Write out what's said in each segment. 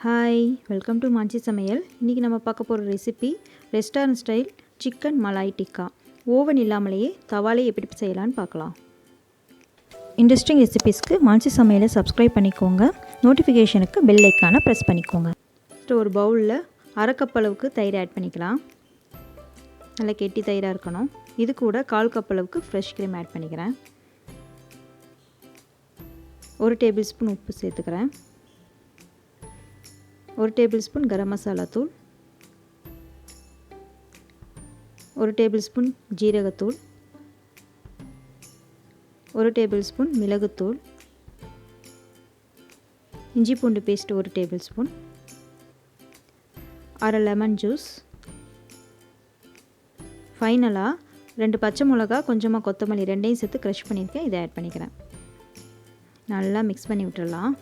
Hi, welcome to மாஞ்சி சமையல். இன்றைக்கி நம்ம பார்க்க போகிற recipe restaurant style chicken malai tikka. Oven இல்லாமலேயே தவாலே எப்படி செய்யலான்னு பார்க்கலாம். இன்ட்ரெஸ்டிங் ரெசிபீஸ்க்கு மாஞ்சி சமையலை சப்ஸ்கிரைப் பண்ணிக்கோங்க. நோட்டிஃபிகேஷனுக்கு பெல் ஐக்கானை ப்ரெஸ் பண்ணிக்கோங்க. ஒரு பவுலில் அரை கப் அளவுக்கு தயிர் ஆட் பண்ணிக்கலாம். நல்லா கெட்டி தயிராக இருக்கணும். இது கூட 1/4 கப் அளவுக்கு ஃப்ரெஷ் க்ரீம் ஆட் பண்ணிக்கிறேன். 1 டேபிள் ஸ்பூன் உப்பு சேர்த்துக்கிறேன். 1 டேபிள் ஸ்பூன் கரம் மசாலா தூள், 1 டேபிள் ஸ்பூன் ஜீரகத்தூள், 1 டேபிள் ஸ்பூன் மிளகுத்தூள், இஞ்சி பூண்டு பேஸ்ட் 1 டேபிள் ஸ்பூன், அரை லெமன் ஜூஸ், ஃபைனலாக 2 பச்சை மிளகா, கொஞ்சமாக கொத்தமல்லி ரெண்டையும் சேர்த்து க்ரஷ் பண்ணியிருக்கேன். இதை ஆட் பண்ணிக்கிறேன். நல்லா மிக்ஸ் பண்ணி விட்டுடலாம்.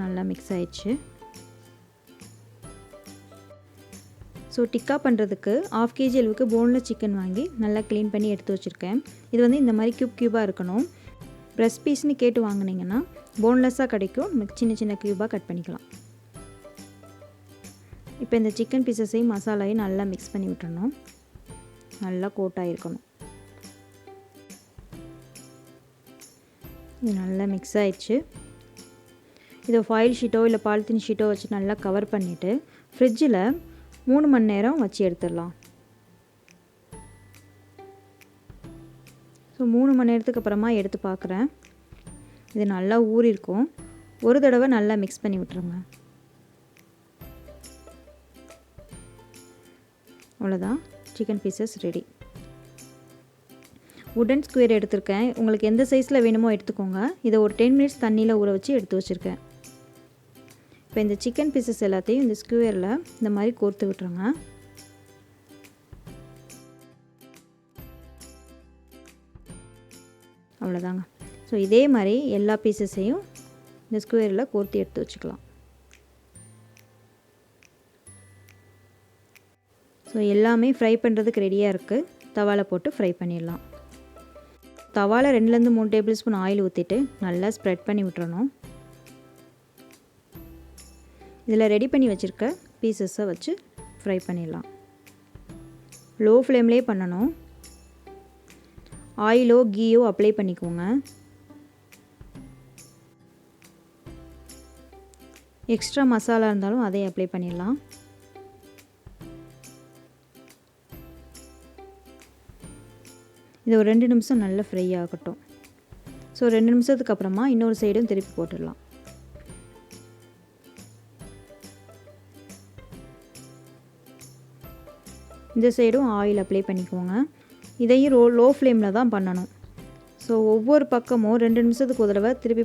நல்லா மிக்ஸ் ஆயிடுச்சு. ஸோ டிக்கா பண்ணுறதுக்கு 1/2 kg அளவுக்கு போன்லெஸ் சிக்கன் வாங்கி நல்லா க்ளீன் பண்ணி எடுத்து வச்சுருக்கேன். இது இந்த மாதிரி க்யூபாக இருக்கணும். ப்ரெஸ் பீஸ்னு கேட்டு வாங்கினீங்கன்னா போன்லெஸ்ஸாக கிடைக்கும். நமக்கு சின்ன சின்ன க்யூபாக கட் பண்ணிக்கலாம். இப்போ இந்த சிக்கன் பீசஸையும் மசாலாவையும் நல்லா மிக்ஸ் பண்ணி விட்டுறணும். நல்லா கோட்டாகிருக்கணும். இது நல்லா மிக்ஸ் ஆயிடுச்சு. இதை ஃபாயில் ஷீட்டோ இல்லை பாலித்தீன் ஷீட்டோ வச்சு நல்லா கவர் பண்ணிவிட்டு ஃப்ரிட்ஜில் 3 மணி நேரம் வச்சு எடுத்துடலாம். ஸோ 3 மணி நேரத்துக்கு அப்புறமா எடுத்து பார்க்குறேன். இது நல்லா ஊறியிருக்கும். ஒரு தடவை நல்லா மிக்ஸ் பண்ணி விட்டுருங்க. அவ்வளோதான், சிக்கன் பீசஸ் ரெடி. உடன் ஸ்குவேர் எடுத்திருக்கேன். உங்களுக்கு எந்த சைஸில் வேணுமோ எடுத்துக்கோங்க. இதை ஒரு 10 மினிட்ஸ் தண்ணியில் ஊற வச்சு எடுத்து வச்சுருக்கேன். இப்போ இந்த சிக்கன் பீசஸ் எல்லாத்தையும் இந்த ஸ்குவேரில் இந்த மாதிரி கோர்த்து விட்டுருங்க. அவ்வளோதாங்க. ஸோ இதே மாதிரி எல்லா பீசஸையும் இந்த ஸ்குவேரில் கோர்த்து எடுத்து வச்சுக்கலாம். ஸோ எல்லாமே ஃப்ரை பண்ணுறதுக்கு ரெடியாக இருக்குது. தவாவில் போட்டு ஃப்ரை பண்ணிடலாம். தவாவில் 2லேருந்து 3 டேபிள் ஸ்பூன் ஆயில் ஊற்றிட்டு நல்லா ஸ்ப்ரெட் பண்ணி விட்டுறணும். இதில் ரெடி பண்ணி வச்சுருக்க பீசஸை வச்சு ஃப்ரை பண்ணிடலாம். லோ ஃப்ளேம்லேயே பண்ணணும். ஆயிலோ கீயோ அப்ளை பண்ணிக்கோங்க. எக்ஸ்ட்ரா மசாலா இருந்தாலும் அதை அப்ளை பண்ணிடலாம். இது ஒரு 2 நிமிஷம் நல்லா ஃப்ரை ஆகட்டும். ஸோ 2 நிமிஷத்துக்கு அப்புறமா இன்னொரு சைடும் திருப்பி போட்டுடலாம். இந்த சைடும் ஆயில் அப்ளை பண்ணிக்கோங்க. இதையும் லோ ஃப்ளேமில் தான் பண்ணணும். ஸோ ஒவ்வொரு பக்கமும் 2 நிமிஷத்துக்கு ஒரு தடவை திருப்பி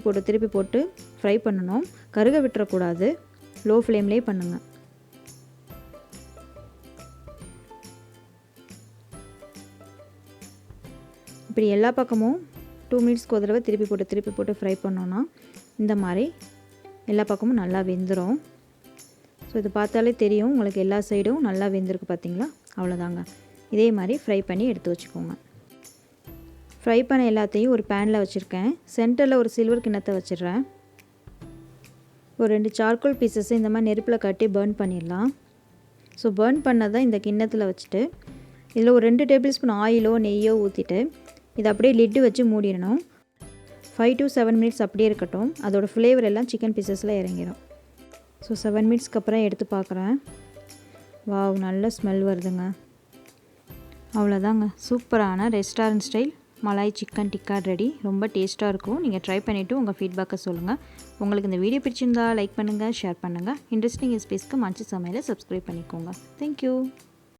போட்டு ஃப்ரை பண்ணணும். கருக விட்டுறக்கூடாது. லோ ஃப்ளேம்லேயே பண்ணுங்கள். இப்படி எல்லா பக்கமும் 2 மினிட்ஸ்க்கு ஒரு தடவை திருப்பி போட்டு ஃப்ரை பண்ணோன்னா இந்த மாதிரி எல்லா பக்கமும் நல்லா வெந்துடும். ஸோ இது பார்த்தாலே தெரியும் உங்களுக்கு எல்லா சைடும் நல்லா வெந்திருக்கு. பார்த்தீங்களா? அவ்வளோதாங்க. இதே மாதிரி ஃப்ரை பண்ணி எடுத்து வச்சுக்கோங்க. ஃப்ரை பண்ண எல்லாத்தையும் ஒரு பேனில் வச்சுருக்கேன். சென்டரில் ஒரு சில்வர் கிண்ணத்தை வச்சிடுறேன். ஒரு 2 சார்கோல் பீசஸை இந்த மாதிரி நெருப்பில் கட்டி பர்ன் பண்ணிடலாம். ஸோ பர்ன் பண்ணதை இந்த கிண்ணத்தில் வச்சுட்டு இதில் ஒரு 2 டேபிள் ஸ்பூன் ஆயிலோ நெய்யோ ஊற்றிட்டு இதை அப்படியே லிட்டு வச்சு மூடிடணும். 5 to 7 மினிட்ஸ் அப்படியே இருக்கட்டும். அதோடய ஃப்ளேவர் எல்லாம் சிக்கன் பீசஸில் இறங்கிடும். ஸோ 7 மினிட்ஸ்க்கு அப்புறம் எடுத்து பார்க்குறேன். வாவ், நல்ல ஸ்மெல் வருதுங்க. அவ்வளோதாங்க, சூப்பரான restaurant style malai chicken tikka ready. ரொம்ப டேஸ்ட்டாக இருக்கும். நீங்கள் ட்ரை பண்ணிவிட்டு உங்கள் ஃபீட்பேக்கை சொல்லுங்கள். உங்களுக்கு இந்த வீடியோ பிடிச்சிருந்தா லைக் பண்ணுங்கள், ஷேர் பண்ணுங்கள். இன்ட்ரெஸ்டிங் ரெசிபீஸ்க்கு மாஞ்சி சமையலை சப்ஸ்கிரைப் பண்ணிக்கோங்க. தேங்க்யூ.